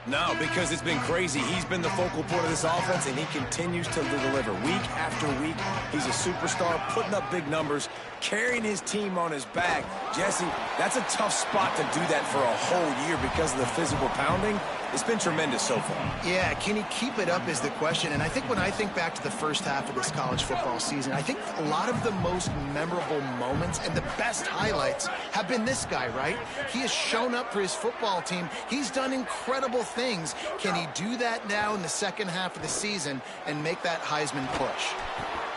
No, because it's been crazy. He's been the focal point of this offense, and he continues to deliver week after week. He's a superstar, putting up big numbers, carrying his team on his back. Jesse, that's a tough spot to do that for a whole year because of the physical pounding. It's been tremendous so far. Yeah, can he keep it up is the question. And I think when I think back to the first half of this college football season, I think a lot of the most memorable moments and the best highlights have been this guy, right? He has shown up for his football team. He's done incredible things. Can he do that now in the second half of the season and make that Heisman push?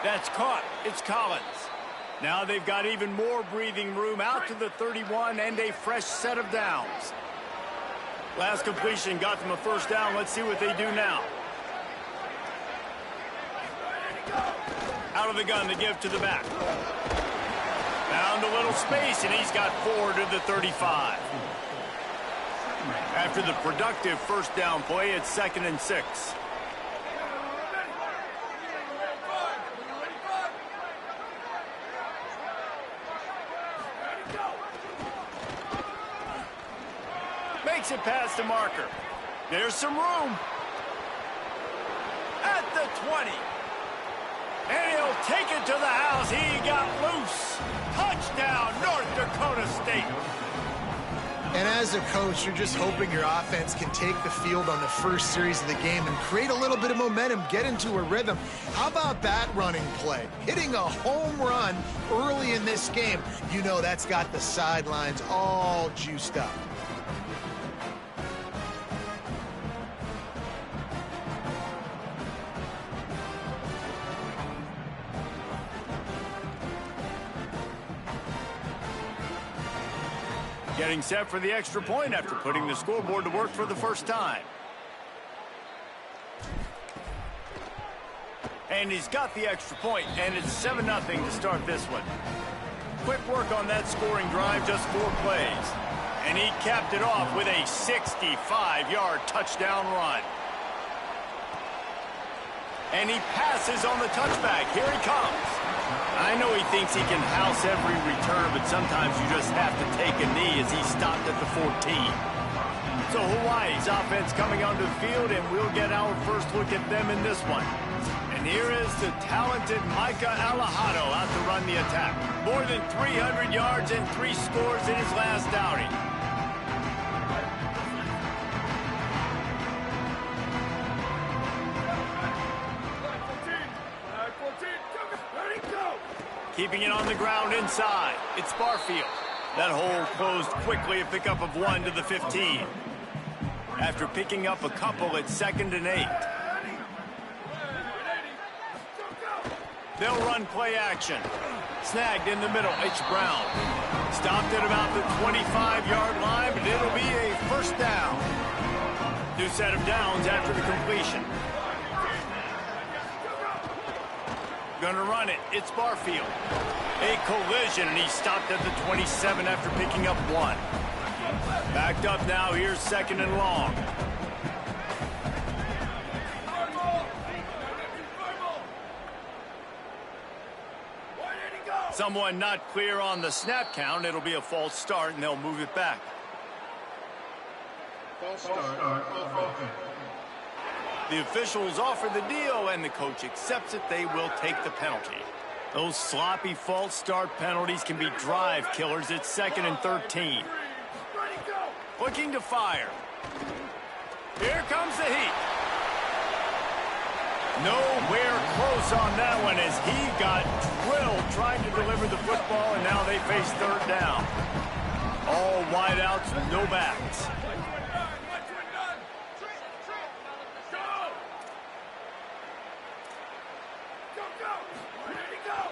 That's caught. It's Collins. Now they've got even more breathing room out to the 31 and a fresh set of downs. Last completion got them a first down. Let's see what they do now. Out of the gun to give to the back. Found a little space, and he's got 4 to the 35. After the productive first down play, it's 2nd and 6. Makes it past the marker. There's some room. At the 20. And he'll take it to the house. He got loose. Touchdown, North Dakota State. And as a coach, you're just hoping your offense can take the field on the first series of the game and create a little bit of momentum, get into a rhythm. How about that running play? Hitting a home run early in this game. You know that's got the sidelines all juiced up. Getting set for the extra point after putting the scoreboard to work for the first time. And he's got the extra point, and it's 7-0 to start this one. Quick work on that scoring drive, just 4 plays. And he capped it off with a 65-yard touchdown run. And he passes on the touchback. Here he comes. I know he thinks he can house every return, but sometimes you just have to take a knee as he stopped at the 14. So Hawaii's offense coming onto the field, and we'll get our first look at them in this one. And here is the talented Micah Alejado out to run the attack. More than 300 yards and 3 scores in his last outing. Keeping it on the ground inside. It's Barfield. That hole closed quickly, a pickup of 1 to the 15. After picking up a couple, it's 2nd and 8. They'll run play action. Snagged in the middle, H. Brown. Stopped at about the 25-yard line, but it'll be a first down. New set of downs after the completion. Gonna run it. It's Barfield. A collision, and he stopped at the 27 after picking up 1. Backed up now. Here's 2nd and long. Someone not clear on the snap count. It'll be a false start, and they'll move it back. False start. The officials offer the deal, and the coach accepts it. They will take the penalty. Those sloppy false start penalties can be drive killers. It's 2nd and 13. Looking to fire. Here comes the heat. Nowhere close on that one as he got drilled trying to deliver the football, and now they face 3rd down. All wideouts, no backs.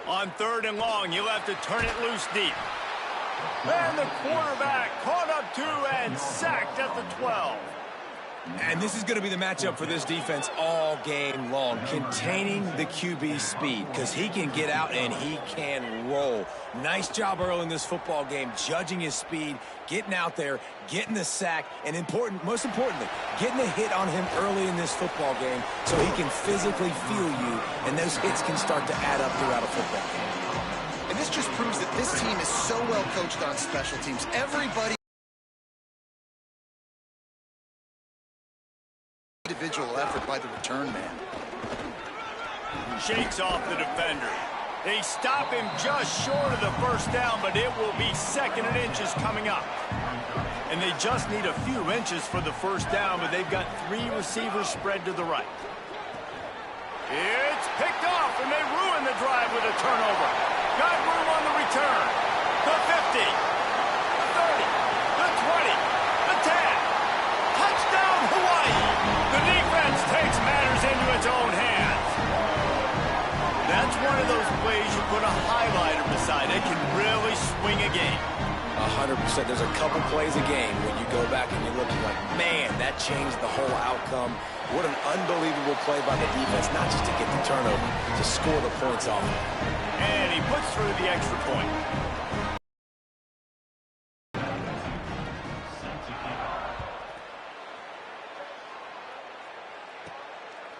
On 3rd and long, you'll have to turn it loose deep. And the quarterback caught up 2 and sacked at the 12. And this is going to be the matchup for this defense all game long, containing the QB's speed, because he can get out and he can roll. Nice job early in this football game, judging his speed, getting out there, getting the sack, and most importantly, getting a hit on him early in this football game so he can physically feel you, and those hits can start to add up throughout a football game. And this just proves that this team is so well coached on special teams. Everybody individual effort by the return man. Shakes off the defender. They stop him just short of the first down, but it will be 2nd and inches coming up. And they just need a few inches for the first down, but they've got 3 receivers spread to the right. It's picked off, and they ruin the drive with a turnover. Got room on the return. The 50, the 30, the 20, the 10. Touchdown, Hawaii. The defense takes matters into its own hands. That's one of those plays you put a highlighter beside. It can really swing a game. 100%. There's a couple plays a game when you go back and you look, you're like, man, that changed the whole outcome. What an unbelievable play by the defense, not just to get the turnover, to score the points off. And he puts through the extra point.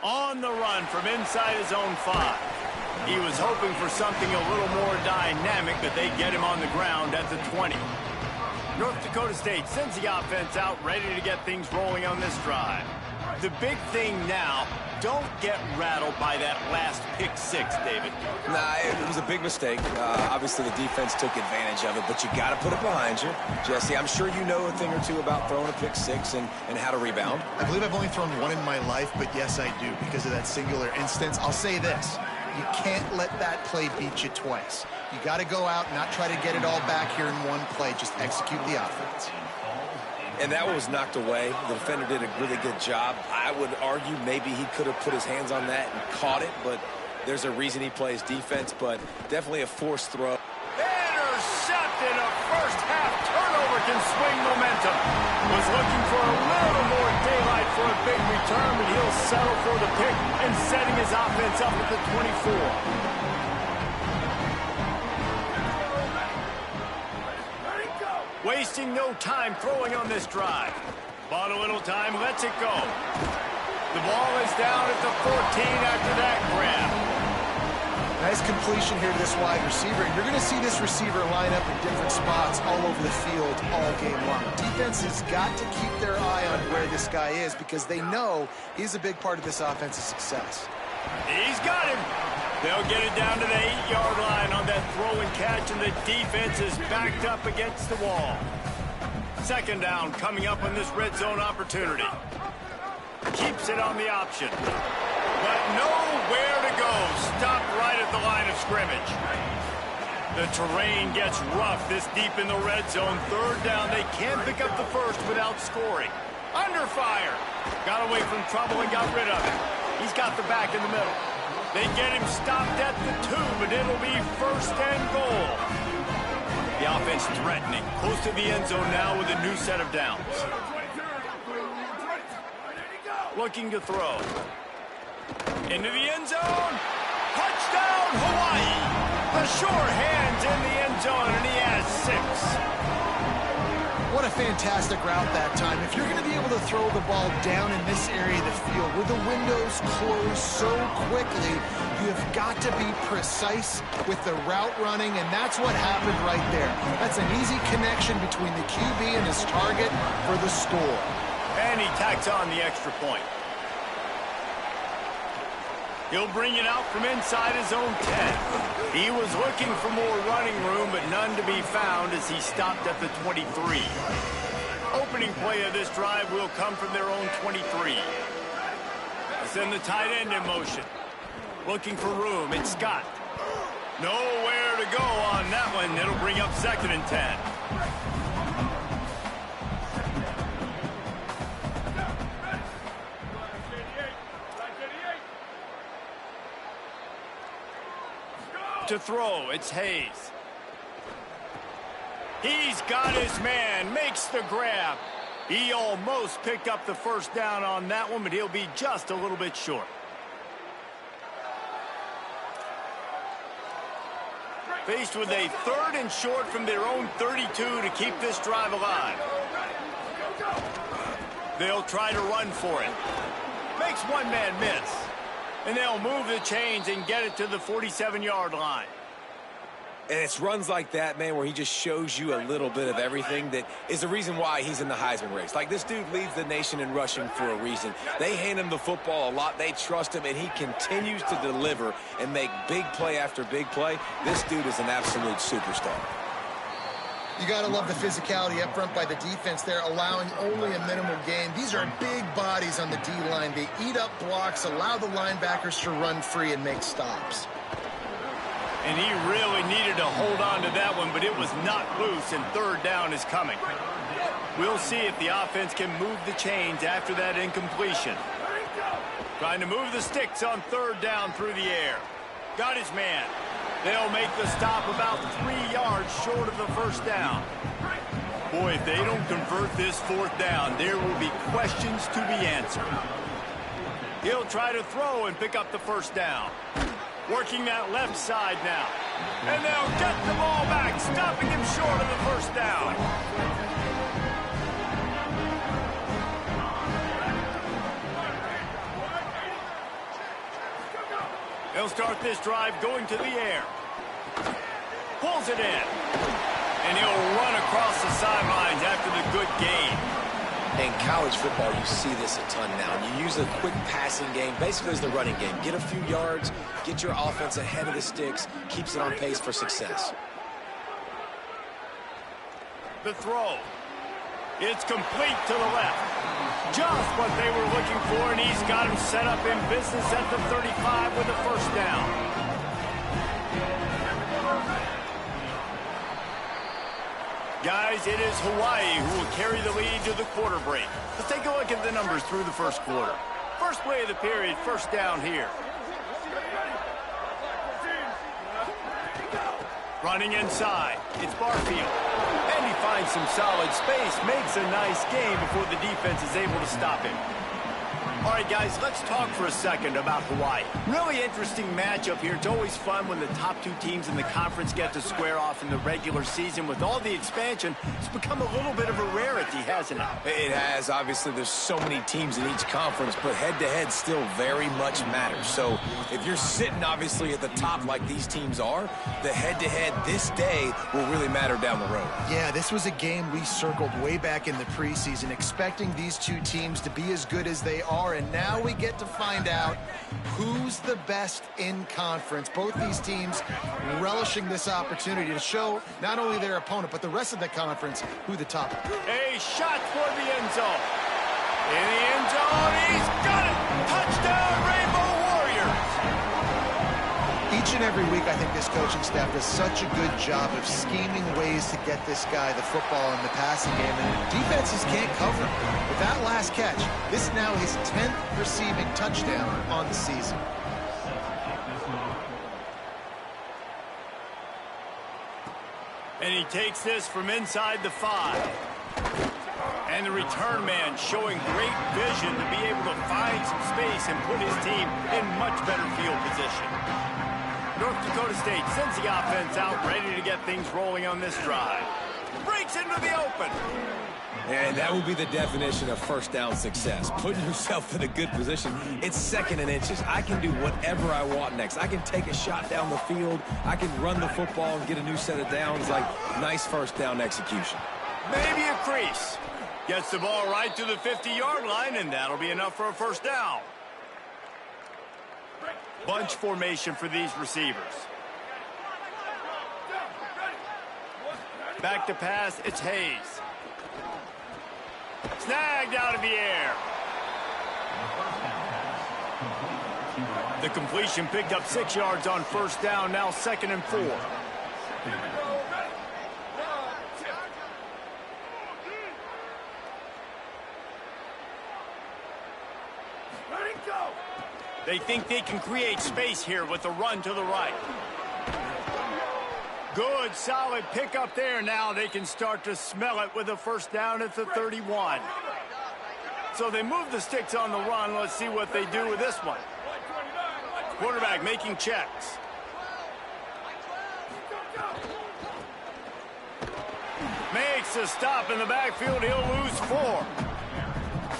On the run from inside his own 5. He was hoping for something a little more dynamic, but they get him on the ground at the 20. North Dakota State sends the offense out, ready to get things rolling on this drive. The big thing now, don't get rattled by that last pick 6, David. Nah, it was a big mistake. Obviously, the defense took advantage of it, but you got to put it behind you. Jesse, I'm sure you know a thing or two about throwing a pick 6 and how to rebound. I believe I've only thrown one in my life, but yes, I do, because of that singular instance. I'll say this. You can't let that play beat you twice. You got to go out and not try to get it all back here in one play. Just execute the offense. And that one was knocked away. The defender did a really good job. I would argue maybe he could have put his hands on that and caught it, but there's a reason he plays defense, but definitely a forced throw. Intercepted. A first-half turnover can swing momentum. Was looking for a little more daylight for a big return, but he'll settle for the pick and setting his offense up at the 24. Wasting no time throwing on this drive. Bought a little time, lets it go. The ball is down at the 14 after that grab. Nice completion here to this wide receiver. And you're going to see this receiver line up in different spots all over the field all game long. Defense has got to keep their eye on where this guy is because they know he's a big part of this offense's success. He's got him. They'll get it down to the 8-yard line on that throw and catch, and the defense is backed up against the wall. 2nd down coming up on this red zone opportunity. Keeps it on the option. But nowhere to go. Stopped right at the line of scrimmage. The terrain gets rough this deep in the red zone. 3rd down. They can't pick up the first without scoring. Under fire. Got away from trouble and got rid of it. He's got the back in the middle. They get him stopped at the 2, but it'll be 1st and goal. The offense threatening. Close to the end zone now with a new set of downs. Looking to throw. Into the end zone. Touchdown, Hawaii. The sure hands in the end zone, and he has 6. What a fantastic route that time. If you're going to be able to throw the ball down in this area of the field where the windows close so quickly, you have got to be precise with the route running, and that's what happened right there. That's an easy connection between the QB and his target for the score. And he tacks on the extra point. He'll bring it out from inside his own 10. He was looking for more running room, but none to be found as he stopped at the 23. Opening play of this drive will come from their own 23. Send the tight end in motion. Looking for room. It's Scott. Nowhere to go on that one. It'll bring up 2nd and 10. To throw, it's Hayes. He's got his man, makes the grab. He almost picked up the first down on that one, but he'll be just a little bit short. Faced with a 3rd and short from their own 32 to keep this drive alive. They'll try to run for it. Makes one man miss. And they'll move the chains and get it to the 47-yard line. And it's runs like that, man, where he just shows you a little bit of everything that is the reason why he's in the Heisman race. Like, this dude leads the nation in rushing for a reason. They hand him the football a lot. They trust him, and he continues to deliver and make big play after big play. This dude is an absolute superstar. You got to love the physicality up front by the defense there, allowing only a minimal gain. These are big bodies on the D-line. They eat up blocks, allow the linebackers to run free and make stops. And he really needed to hold on to that one, but it was not loose, and third down is coming. We'll see if the offense can move the chains after that incompletion. Trying to move the sticks on third down through the air. Got his man. They'll make the stop about 3 yards short of the first down. Boy, if they don't convert this fourth down, there will be questions to be answered. He'll try to throw and pick up the first down. Working that left side now. And they'll get the ball back, stopping him short of the first down. They'll start this drive going to the air. Pulls it in. And he'll run across the sidelines after the good gain. In college football, you see this a ton now. You use a quick passing game, basically as the running game. Get a few yards, get your offense ahead of the sticks, keeps it on pace for success. The throw. It's complete to the left. Just what they were looking for, and he's got him set up in business at the 35 with the first down. Guys, it is Hawaii who will carry the lead to the quarter break. Let's take a look at the numbers through the first quarter. First play of the period, first down here. Running inside, it's Barfield. And he finds some solid space, makes a nice gain before the defense is able to stop him. All right, guys, let's talk for a second about Hawaii. Really interesting matchup here. It's always fun when the top two teams in the conference get to square off in the regular season. With all the expansion, it's become a little bit of a rarity, hasn't it? It has. Obviously, there's so many teams in each conference, but head-to-head still very much matters. So if you're sitting, obviously, at the top like these teams are, the head-to-head this day will really matter down the road. Yeah, this was a game we circled way back in the preseason, expecting these two teams to be as good as they are. And now we get to find out who's the best in conference. Both these teams relishing this opportunity to show not only their opponent, but the rest of the conference who the top. A shot toward the end zone. In the end zone, he's got it! Touchdown, Rainbow Warriors! Each and every week, I think this coaching staff does such a good job of scheming ways to get this guy the football in the passing game, and defenses can't cover him. With that last catch, this is now his 10th receiving touchdown on the season. And he takes this from inside the 5. And the return man showing great vision to be able to find some space and put his team in much better field position. North Dakota State sends the offense out, ready to get things rolling on this drive. Breaks into the open. And that would be the definition of first down success. Putting yourself in a good position. It's second and inches. I can do whatever I want next. I can take a shot down the field. I can run the football and get a new set of downs. Like, nice first down execution. Maybe a crease. Gets the ball right to the 50-yard line, and that'll be enough for a first down. Bunch formation for these receivers. Back to pass, it's Hayes. Snagged out of the air. The completion picked up 6 yards on first down, now 2nd and 4. They think they can create space here with the run to the right. Good, solid pickup there. Now they can start to smell it with a first down at the 31. So they move the sticks on the run. Let's see what they do with this one. Quarterback making checks. Makes a stop in the backfield. He'll lose 4.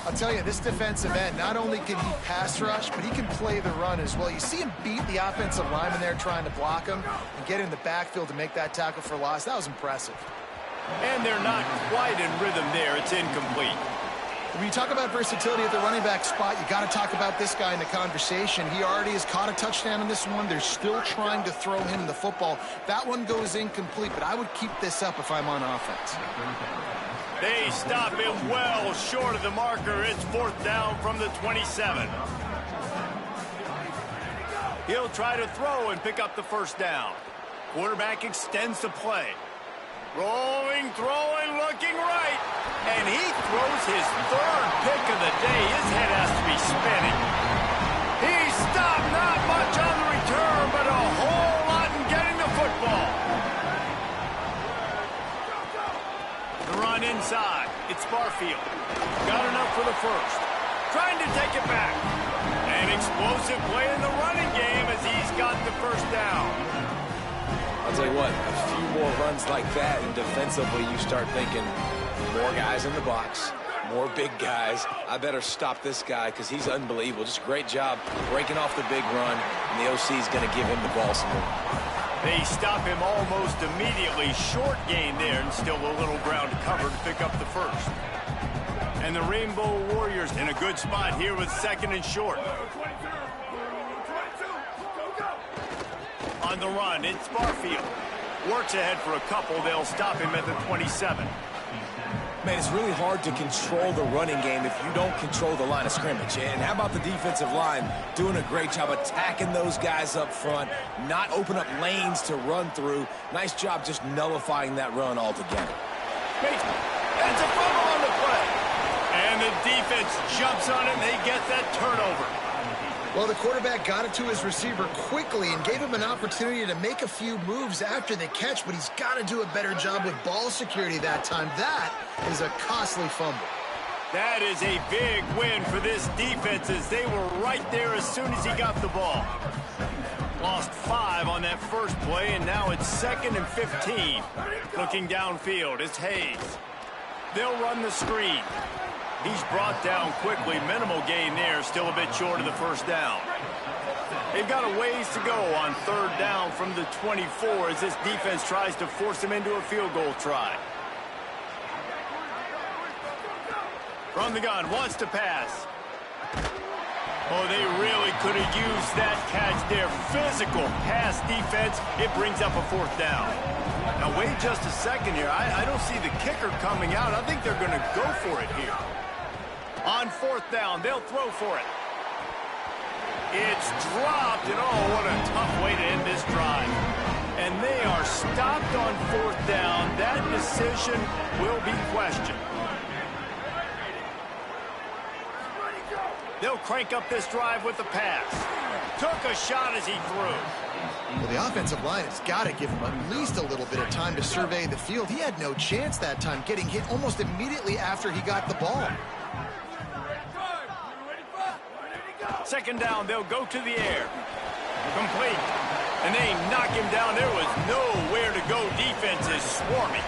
I'll tell you, this defensive end, not only can he pass rush, but he can play the run as well. You see him beat the offensive lineman there trying to block him and get in the backfield to make that tackle for loss. That was impressive. And they're not quite in rhythm there. It's incomplete. When you talk about versatility at the running back spot, you got to talk about this guy in the conversation. He already has caught a touchdown in this one. They're still trying to throw him the football. That one goes incomplete, but I would keep this up if I'm on offense. They stop him well short of the marker. It's 4th down from the 27. He'll try to throw and pick up the 1st down. Quarterback extends the play. Rolling, throwing, looking right. And he throws his 3rd pick of the day. His head has to be spinning. He stopped, not much on the return, but a whole lot in getting the football. The run inside. It's Barfield. Got enough for the 1st. Trying to take it back. An explosive play in the running game as he's got the 1st down. I'll tell you what, a few more runs like that, and defensively you start thinking more guys in the box, more big guys. I better stop this guy because he's unbelievable. Just a great job breaking off the big run, and the OC is going to give him the ball some more. They stop him almost immediately. Short gain there, and still a little ground to cover to pick up the 1st. And the Rainbow Warriors in a good spot here with 2nd and short. On the run, it's Barfield. Works ahead for a couple. They'll stop him at the 27. Man, it's really hard to control the running game if you don't control the line of scrimmage. And how about the defensive line doing a great job attacking those guys up front, not open up lanes to run through. Nice job just nullifying that run altogether. That's a fumble on the play. And the defense jumps on it, and they get that turnover. Well, the quarterback got it to his receiver quickly and gave him an opportunity to make a few moves after the catch, but he's got to do a better job with ball security that time. That is a costly fumble. That is a big win for this defense as they were right there as soon as he got the ball. Lost 5 on that 1st play, and now it's 2nd and 15. Looking downfield, it's Hayes. They'll run the screen. He's brought down quickly. Minimal gain there, still a bit short of the 1st down. They've got a ways to go on 3rd down from the 24 as this defense tries to force him into a field goal try. From the gun, wants to pass. Oh, they really could have used that catch there. Physical pass defense. It brings up a 4th down. Now, wait just a second here. I don't see the kicker coming out. I think they're going to go for it here. On 4th down, they'll throw for it. It's dropped, and oh, what a tough way to end this drive. And they are stopped on 4th down. That decision will be questioned. They'll crank up this drive with the pass. Took a shot as he threw. Well, the offensive line has got to give him at least a little bit of time to survey the field. He had no chance that time, getting hit almost immediately after he got the ball. 2nd down, they'll go to the air. Complete. And they knock him down. There was nowhere to go. Defense is swarming.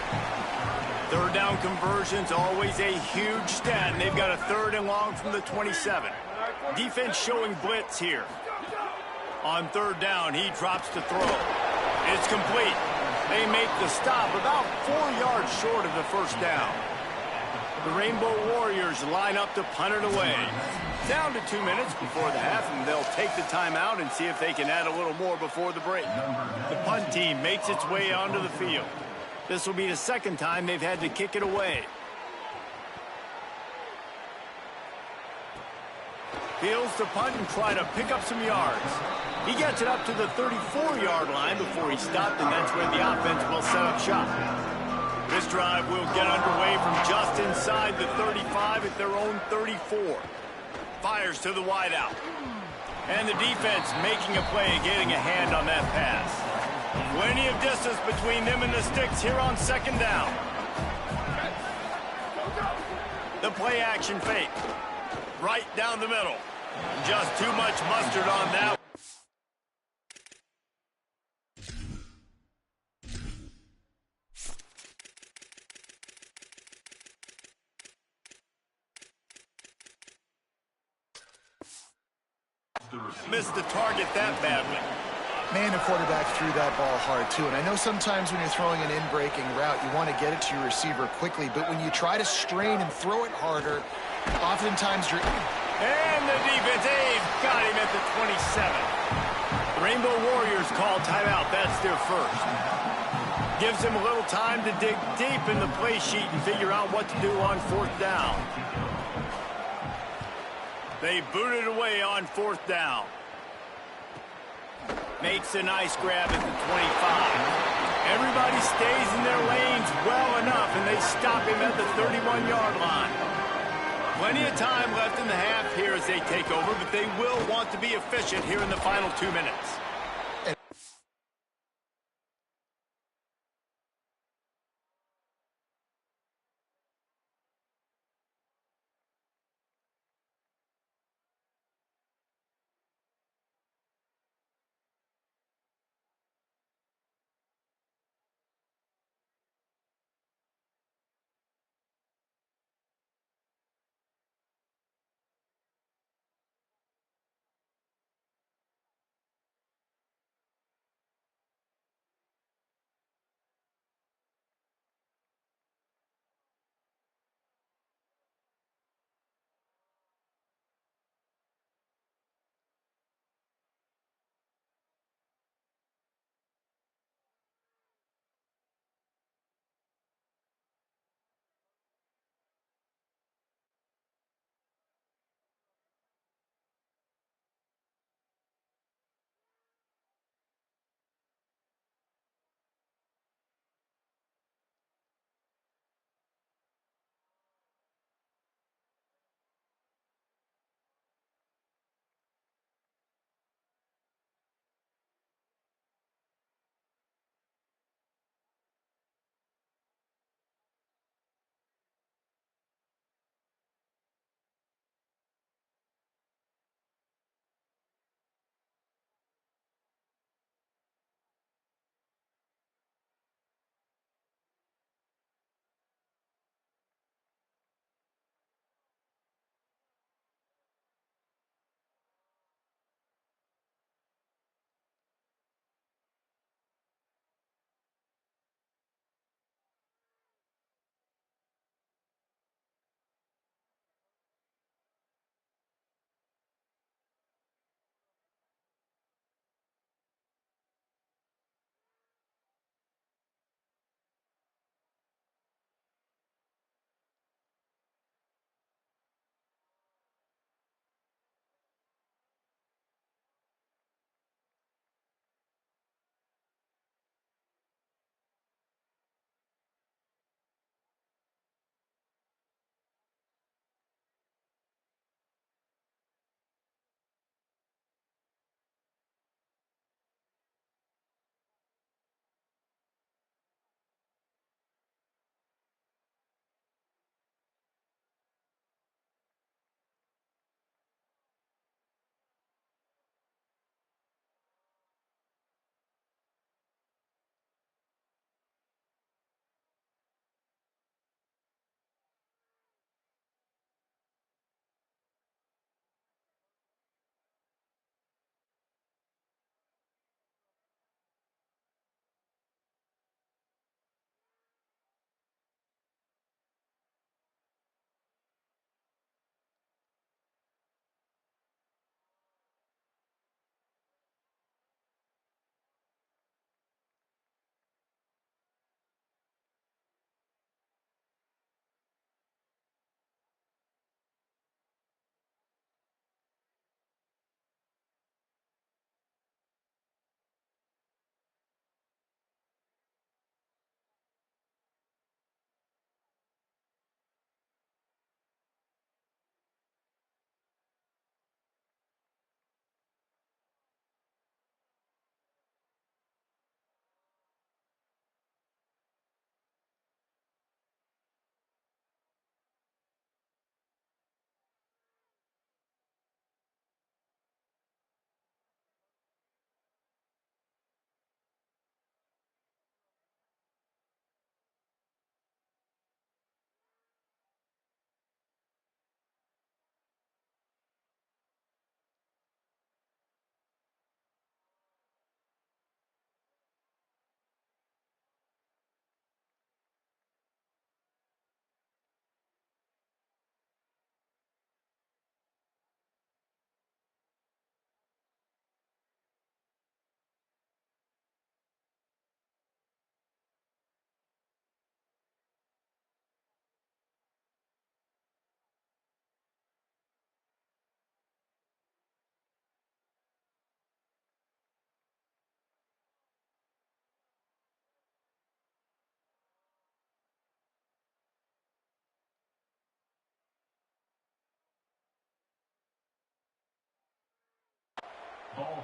3rd down conversions, always a huge stat, and they've got a 3rd and long from the 27. Defense showing blitz here. On 3rd down, he drops to throw. It's complete. They make the stop about 4 yards short of the 1st down. The Rainbow Warriors line up to punt it away. Down to 2 minutes before the half, and they'll take the timeout and see if they can add a little more before the break. The punt team makes its way onto the field. This will be the 2nd time they've had to kick it away. Fields to punt and try to pick up some yards. He gets it up to the 34-yard line before he stopped, and that's where the offense will set up shop. This drive will get underway from just inside the 35 at their own 34. Fires to the wideout. And the defense making a play, getting a hand on that pass. Plenty of distance between them and the sticks here on 2nd down. The play action fake. Right down the middle. Just too much mustard on that. Missed the target that badly. Man, the quarterback threw that ball hard, too. And I know sometimes when you're throwing an in-breaking route, you want to get it to your receiver quickly. But when you try to strain and throw it harder, oftentimes you're... And the defense, got him at the 27. The Rainbow Warriors call timeout. That's their first. Gives them a little time to dig deep in the play sheet and figure out what to do on fourth down. They boot it away on fourth down. Makes a nice grab at the 25. Everybody stays in their lanes well enough, and they stop him at the 31-yard line. Plenty of time left in the half here as they take over, but they will want to be efficient here in the final 2 minutes.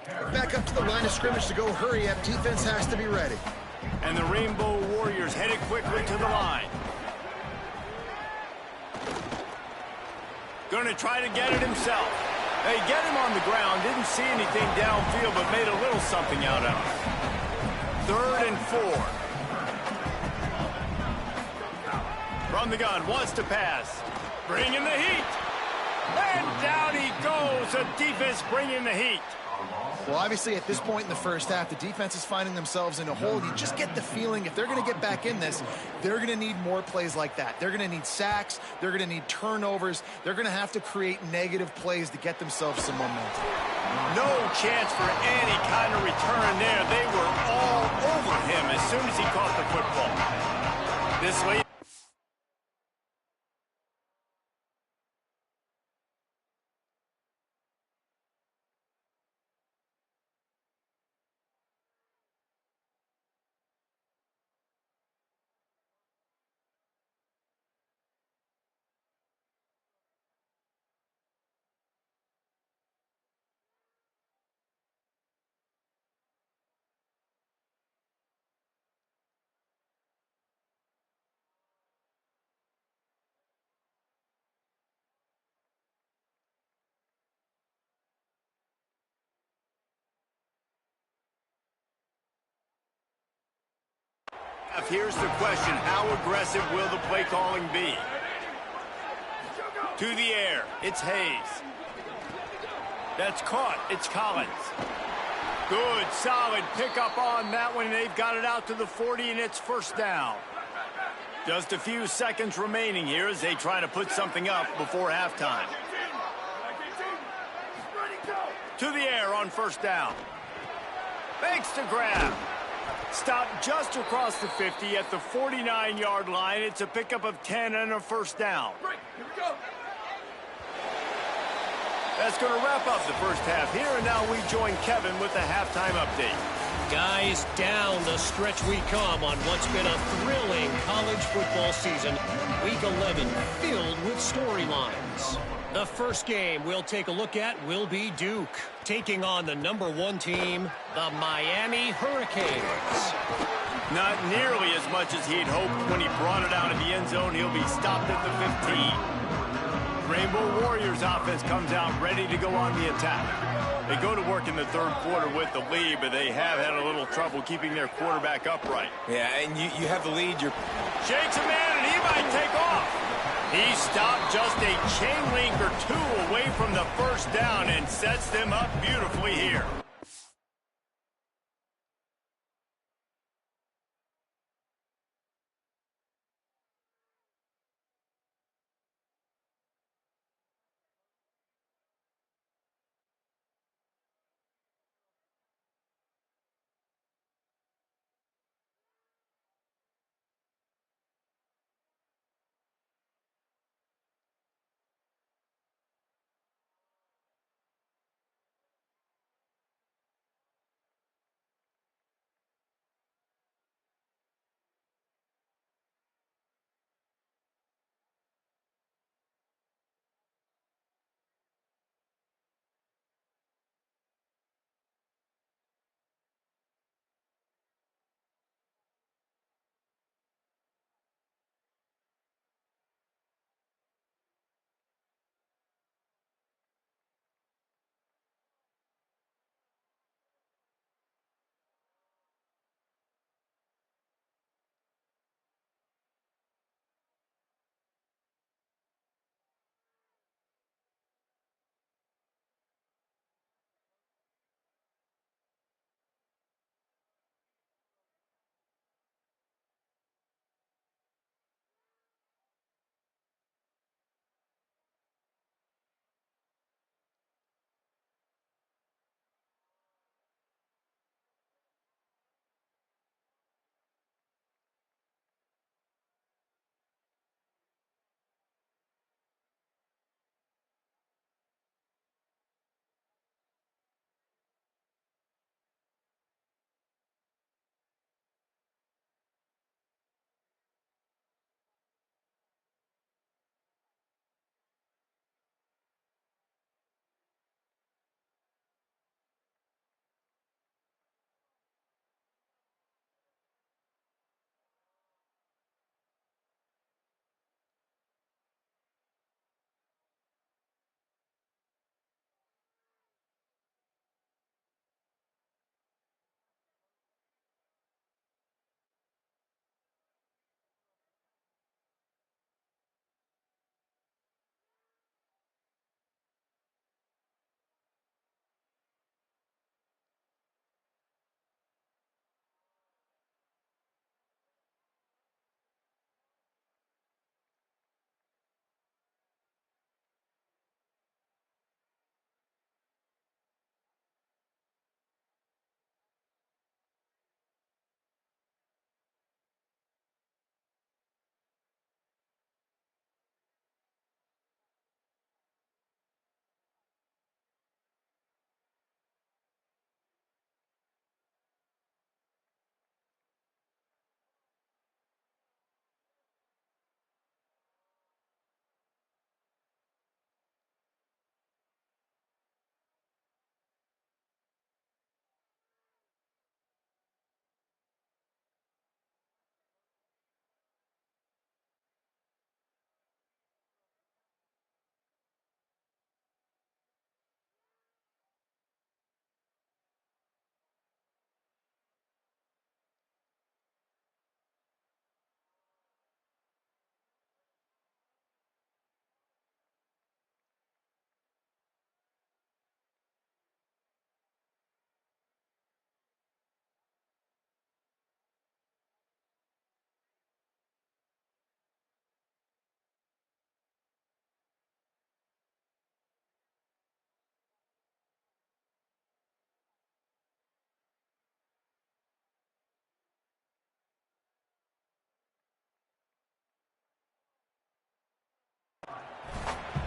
Back up to the line of scrimmage to go hurry up. Defense has to be ready. And the Rainbow Warriors headed quickly to the line. Going to try to get it himself. They get him on the ground. Didn't see anything downfield, but made a little something out of it. 3rd and 4. From the gun, wants to pass. Bringing the heat. And down he goes. The defense bringing the heat. Well, obviously, at this point in the first half, the defense is finding themselves in a hole. You just get the feeling if they're going to get back in this, they're going to need more plays like that. They're going to need sacks. They're going to need turnovers. They're going to have to create negative plays to get themselves some momentum. No chance for any kind of return there. They were all over him as soon as he caught the football. This lead. Here's the question. How aggressive will the play calling be? To the air. It's Hayes. That's caught. It's Collins. Good, solid pickup on that one. They've got it out to the 40, and it's first down. Just a few seconds remaining here as they try to put something up before halftime. To the air on first down. Makes the grab. Stopped just across the 50 at the 49-yard line. It's a pickup of 10 and a first down. Here we go. That's going to wrap up the first half here, and now we join Kevin with the halftime update. Guys, down the stretch we come on what's been a thrilling college football season. Week 11 filled with storylines. The first game we'll take a look at will be Duke, taking on the #1 team, the Miami Hurricanes. Not nearly as much as he'd hoped when he brought it out of the end zone. He'll be stopped at the 15. Rainbow Warriors offense comes out ready to go on the attack. They go to work in the third quarter with the lead, but they have had a little trouble keeping their quarterback upright. Yeah, and you have the lead. You're Shakes a man, and he might take off. He stopped just a chain link or two away from the first down and sets them up beautifully here.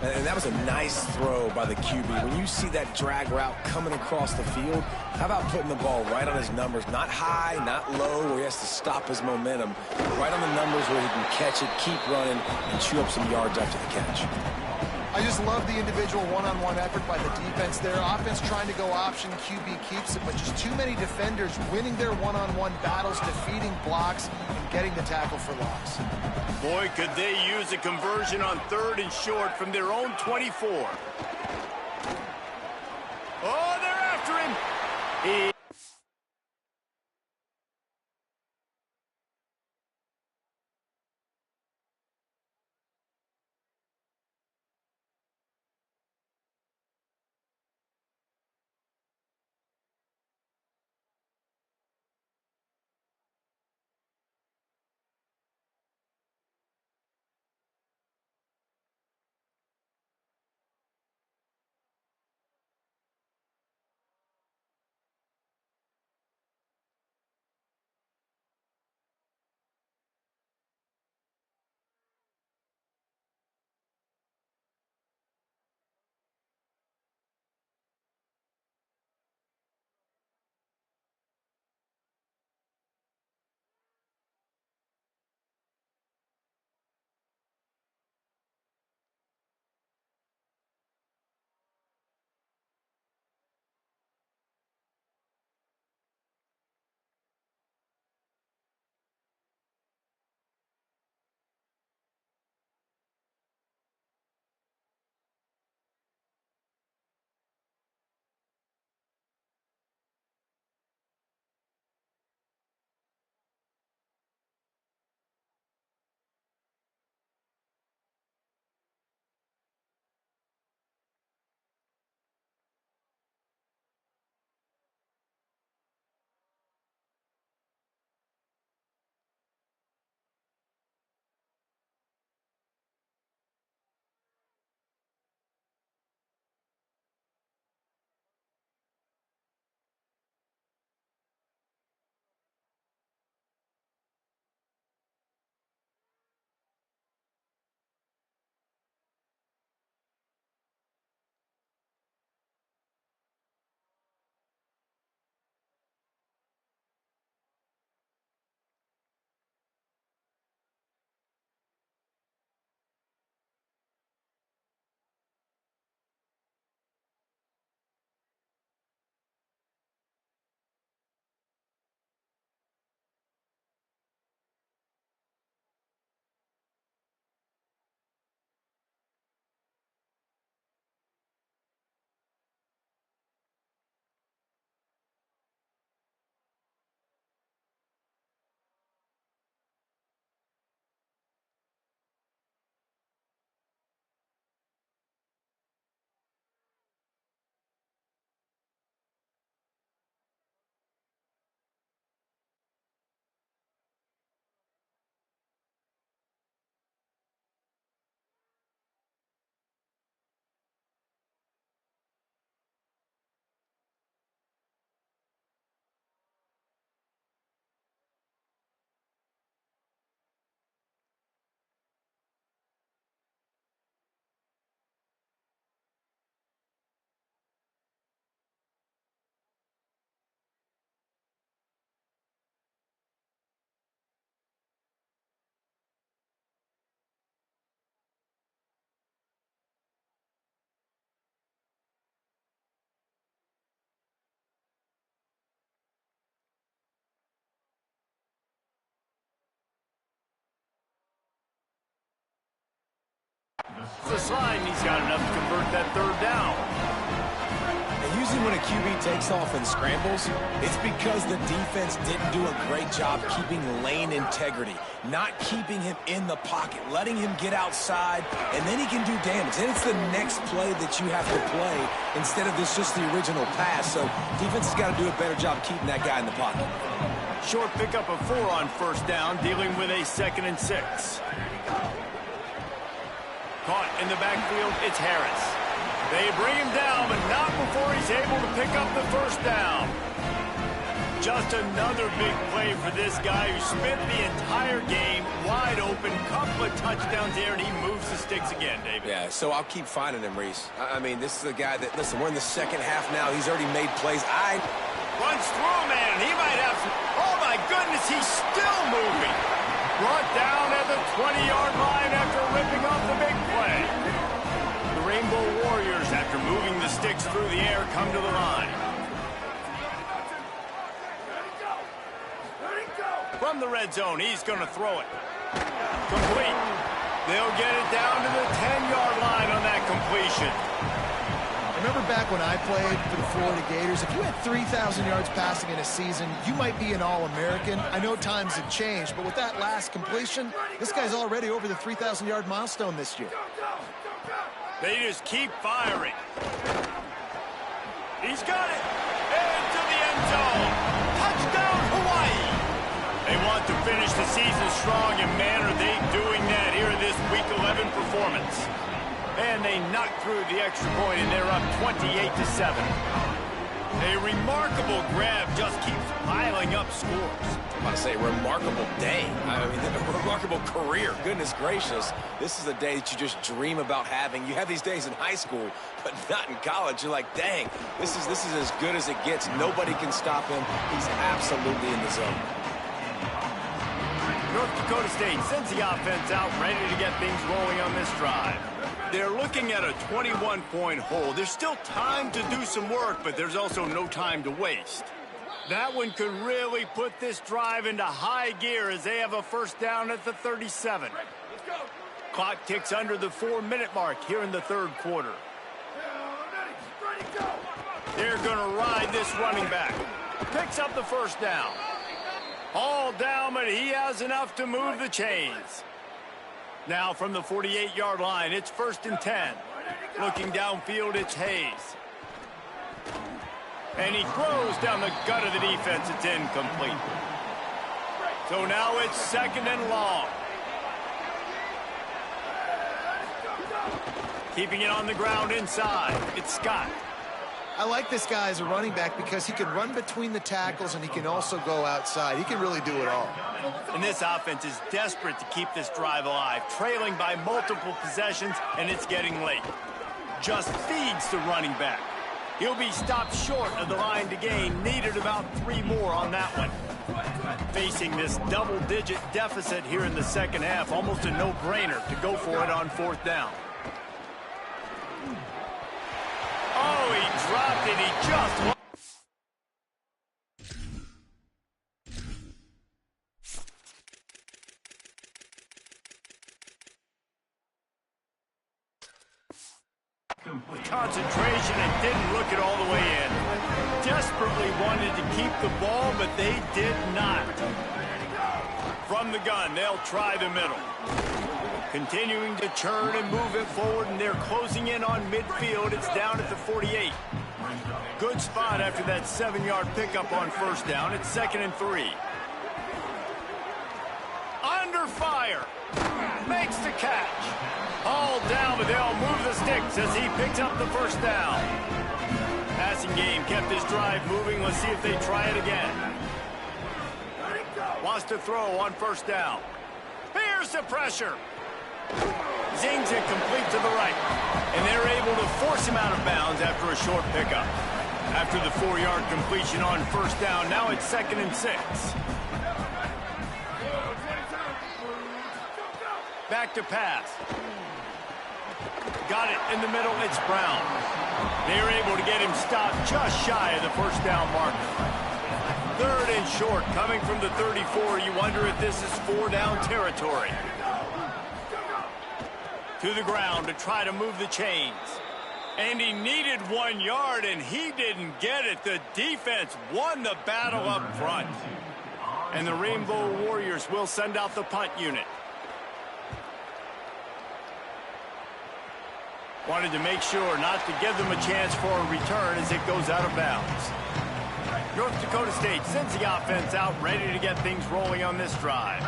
And that was a nice throw by the QB. When you see that drag route coming across the field, how about putting the ball right on his numbers? Not high, not low, where he has to stop his momentum. Right on the numbers where he can catch it, keep running, and chew up some yards after the catch. I just love the individual one-on-one effort by the defense there. Offense trying to go option, QB keeps it, but just too many defenders winning their one-on-one battles, defeating blocks, and getting the tackle for loss. Boy, could they use a conversion on 3rd and short from their own 24. Oh, they're after him. The slide, and he's got enough to convert that 3rd down. And usually when a QB takes off and scrambles, it's because the defense didn't do a great job keeping lane integrity, not keeping him in the pocket, letting him get outside, and then he can do damage. Then it's the next play that you have to play instead of this just the original pass. So defense has got to do a better job keeping that guy in the pocket. Short pickup of 4 on 1st down, dealing with a 2nd and 6. Caught in the backfield, it's Harris. They bring him down, but not before he's able to pick up the 1st down. Just another big play for this guy who spent the entire game wide open. Couple of touchdowns there, and he moves the sticks again, David. Yeah, so I'll keep finding him, Reese. I mean, this is a guy that, listen, we're in the second half now. He's already made plays. Runs through a man, and he might have some... Oh, my goodness, he's still moving. Brought down at the 20-yard line after ripping off the big play. The Rainbow Warriors, after moving the sticks through the air, come to the line. From the red zone, he's going to throw it. Complete. They'll get it down to the 10-yard line on that completion. Remember back when I played for the Florida Gators, if you had 3,000 yards passing in a season, you might be an All-American. I know times have changed, but with that last completion, this guy's already over the 3,000-yard milestone this year. They just keep firing. He's got it. Into the end zone. Touchdown, Hawaii. They want to finish the season strong, and man, are they doing that here in this Week 11 performance. And they knock through the extra point, and they're up 28-7. A remarkable grab just keeps piling up scores. I'm about to say, remarkable day. I mean, a remarkable career. Goodness gracious. This is a day that you just dream about having. You have these days in high school, but not in college. You're like, dang, this is as good as it gets. Nobody can stop him. He's absolutely in the zone. North Dakota State sends the offense out, ready to get things rolling on this drive. They're looking at a 21-point hole. There's still time to do some work, but there's also no time to waste. That one could really put this drive into high gear as they have a first down at the 37. Clock ticks under the 4-minute mark here in the third quarter. They're going to ride this running back. Picks up the first down. All down, but he has enough to move the chains. Now from the 48-yard line, it's 1st and 10. Looking downfield, it's Hayes. And he throws down the gut of the defense. It's incomplete. So now it's 2nd and long. Keeping it on the ground inside. It's Scott. I like this guy as a running back because he can run between the tackles and he can also go outside. He can really do it all. And this offense is desperate to keep this drive alive, trailing by multiple possessions, and it's getting late. Just feeds the running back. He'll be stopped short of the line to gain. Needed about 3 more on that one. Facing this double-digit deficit here in the second half, almost a no-brainer to go for it on 4th down. Oh, he dropped it. He just... concentration and didn't look it all the way in. Desperately wanted to keep the ball, but they did not. From the gun, they'll try the middle. Continuing to churn and move it forward, and they're closing in on midfield. It's down at the 48. Good spot after that 7-yard pickup on 1st down. It's 2nd and 3. Under fire. Makes the catch. All down, but they'll move the sticks as he picks up the 1st down. Passing game kept his drive moving. Let's see if they try it again. Wants to throw on 1st down. Here's the pressure. Zings it complete to the right. And they're able to force him out of bounds after a short pickup. After the 4-yard completion on 1st down, now it's 2nd and 6. Back to pass. Got it in the middle, it's Brown. They're able to get him stopped just shy of the 1st down marker. 3rd and short, coming from the 34. You wonder if this is 4-down territory. To the ground to try to move the chains. And he needed 1 yard, and he didn't get it. The defense won the battle up front. And the Rainbow Warriors will send out the punt unit. Wanted to make sure not to give them a chance for a return as it goes out of bounds. North Dakota State sends the offense out, ready to get things rolling on this drive.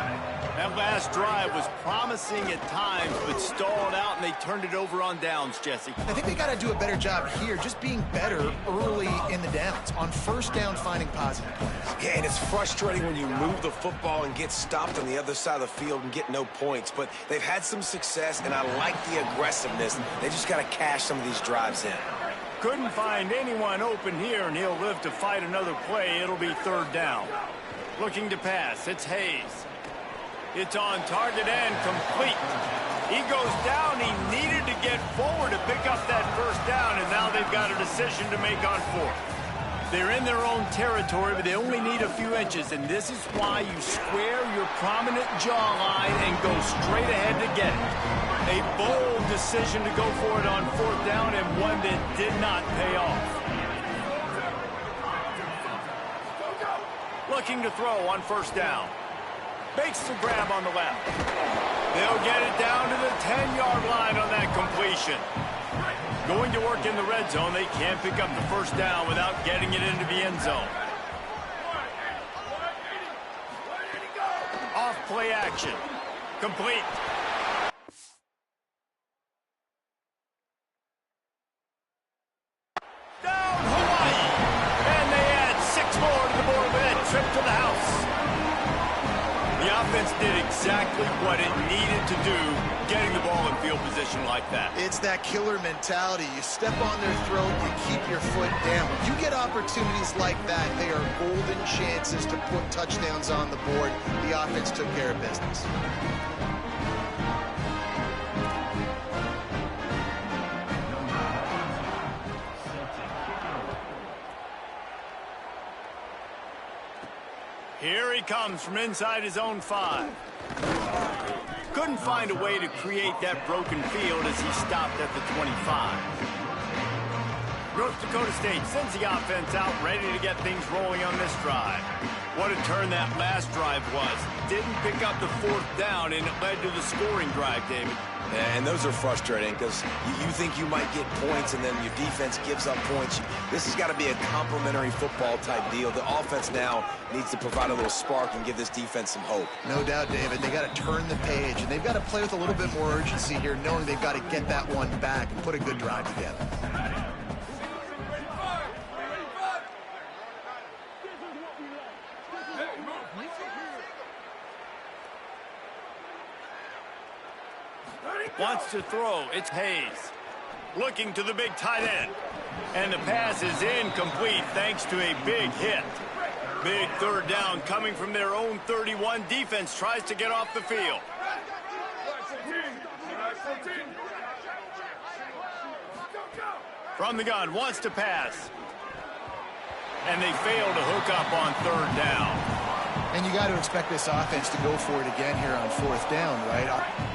That last drive was promising at times, but stalled out, and they turned it over on downs, Jesse. I think they got to do a better job here, just being better early in the downs. On first down, finding positive plays. Yeah, and it's frustrating when you move the football and get stopped on the other side of the field and get no points. But they've had some success, and I like the aggressiveness. They just got to cash some of these drives in. Couldn't find anyone open here, and he'll live to fight another play. It'll be third down. Looking to pass. It's Hayes. It's on target and complete. He goes down. He needed to get forward to pick up that first down, and now they've got a decision to make on fourth. They're in their own territory, but they only need a few inches, and this is why you square your prominent jawline and go straight ahead to get it. A bold decision to go for it on fourth down, and one that did not pay off. Looking to throw on first down. Makes the grab on the left. They'll get it down to the 10-yard line on that completion. Going to work in the red zone. They can't pick up the first down without getting it into the end zone. Off play action. Complete. Down Hawaii. And they add 6 more to the board with that trip to the house. The offense did exactly what it needed to do, getting the ball in field position like that. It's that killer mentality. You step on their throat, you keep your foot down. When you get opportunities like that, they are golden chances to put touchdowns on the board. The offense took care of business. Here he comes from inside his own 5. Couldn't find a way to create that broken field as he stopped at the 25. North Dakota State sends the offense out ready to get things rolling on this drive. What a turn that last drive was. Didn't pick up the fourth down, and it led to the scoring drive, David. And those are frustrating because you think you might get points and then your defense gives up points. This has got to be a complementary football type deal. The offense now needs to provide a little spark and give this defense some hope. No doubt, David. They got to turn the page, and they've got to play with a little bit more urgency here, knowing they've got to get that one back and put a good drive together. Wants to throw. It's Hayes. Looking to the big tight end. And the pass is incomplete thanks to a big hit. Big third down coming from their own 31. Defense tries to get off the field. From the gun, wants to pass. And they fail to hook up on third down. And you got to expect this offense to go for it again here on fourth down, right?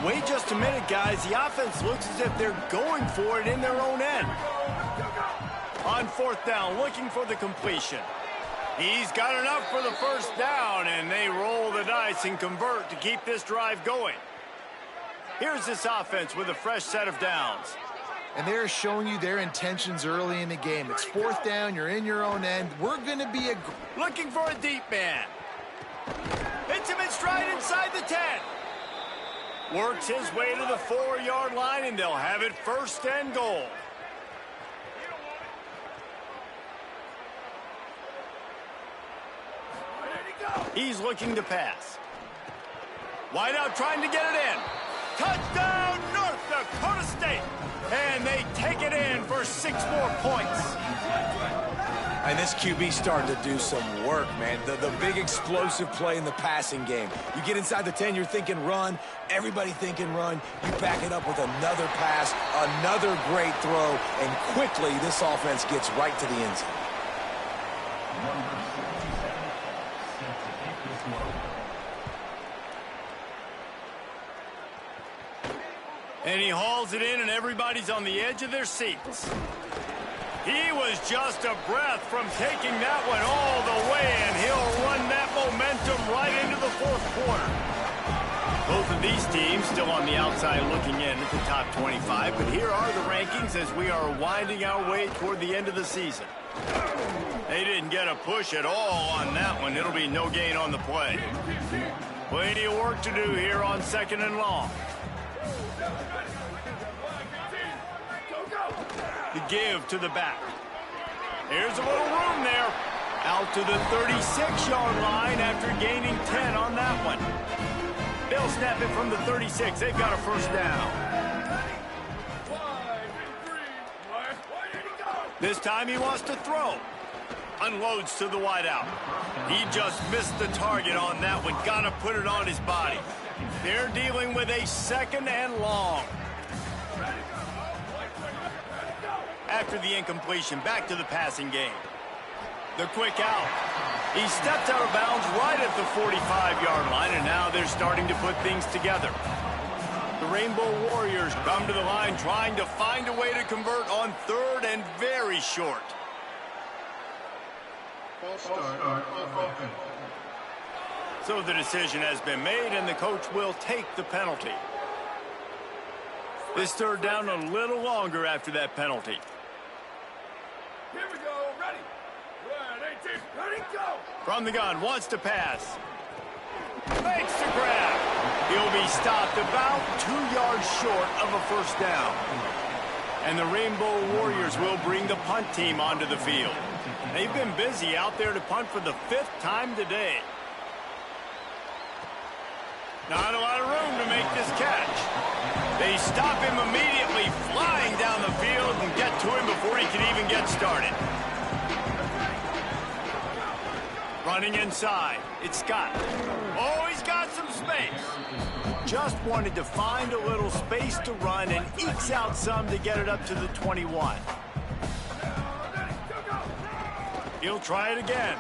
Wait just a minute, guys. The offense looks as if they're going for it in their own end. On fourth down, looking for the completion. He's got enough for the first down, and they roll the dice and convert to keep this drive going. Here's this offense with a fresh set of downs. And they're showing you their intentions early in the game. It's fourth down, you're in your own end. We're going to be looking for a deep man. Hits him in stride inside the 10. Works his way to the 4-yard line, and they'll have it first and goal. He's looking to pass. Wide out trying to get it in. Touchdown, North Dakota State. And they take it in for 6 more points. And this QB starting to do some work, man. The big explosive play in the passing game. You get inside the 10, you're thinking run. Everybody thinking run. You back it up with another pass, another great throw, and quickly this offense gets right to the end zone. And he hauls it in, and everybody's on the edge of their seats. He was just a breath from taking that one all the way, and he'll run that momentum right into the fourth quarter. Both of these teams still on the outside looking in at the top 25, but here are the rankings as we are winding our way toward the end of the season. They didn't get a push at all on that one. It'll be no gain on the play. Plenty of work to do here on 2nd and long. The give to the back. Here's a little room there. Out to the 36-yard line after gaining 10 on that one. They'll snap it from the 36. They've got a first down. This time he wants to throw. Unloads to the wideout. He just missed the target on that one. Got to put it on his body. They're dealing with a 2nd and long. After the incompletion, back to the passing game. The quick out. He stepped out of bounds right at the 45-yard line, and now they're starting to put things together. The Rainbow Warriors come to the line trying to find a way to convert on 3rd and very short. So the decision has been made, and the coach will take the penalty. This 3rd down a little longer after that penalty. Here we go, ready. Ready, go. From the gun, wants to pass. Makes the grab. He'll be stopped about 2 yards short of a first down. And the Rainbow Warriors will bring the punt team onto the field. They've been busy out there to punt for the 5th time today. Not a lot of room to make this catch. They stop him immediately, flying down the field and get to him before he can even get started. Running inside, it's Scott. Oh, he's got some space. Just wanted to find a little space to run and ekes out some to get it up to the 21. He'll try it again.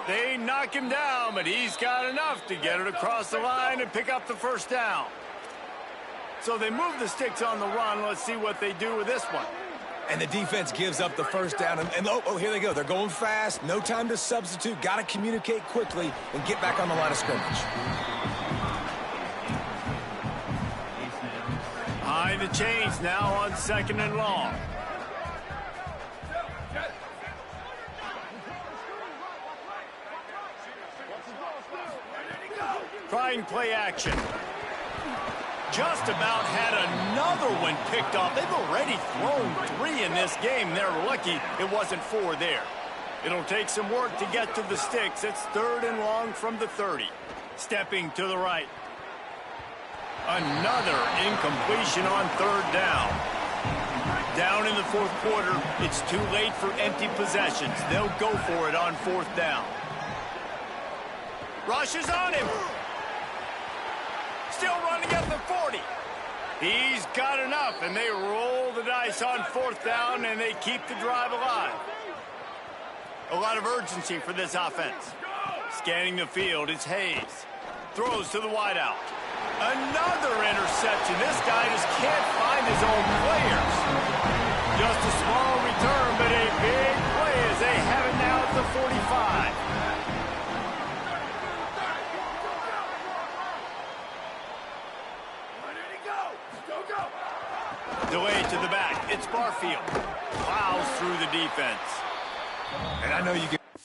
They knock him down, but he's got enough to get it across the line and pick up the first down. So they move the sticks on the run. Let's see what they do with this one. And the defense gives up the first down. And oh, here they go. They're going fast. No time to substitute. Got to communicate quickly and get back on the line of scrimmage. High the chains now on 2nd and long. Trying play action. Just about had another one picked off. They've already thrown 3 in this game. They're lucky it wasn't 4 there. It'll take some work to get to the sticks. It's 3rd and long from the 30. Stepping to the right. Another incompletion on 3rd down. Down in the 4th quarter, it's too late for empty possessions. They'll go for it on 4th down. Rushes on him. Still running at the 40. He's got enough, and they roll the dice on 4th down, and they keep the drive alive. A lot of urgency for this offense. Scanning the field, it's Hayes. Throws to the wideout. Another interception. This guy just can't find his own players. Just a small return, but a big play as they have it now at the 45. Delay to the back. It's Barfield. Plows through the defense. And I know you can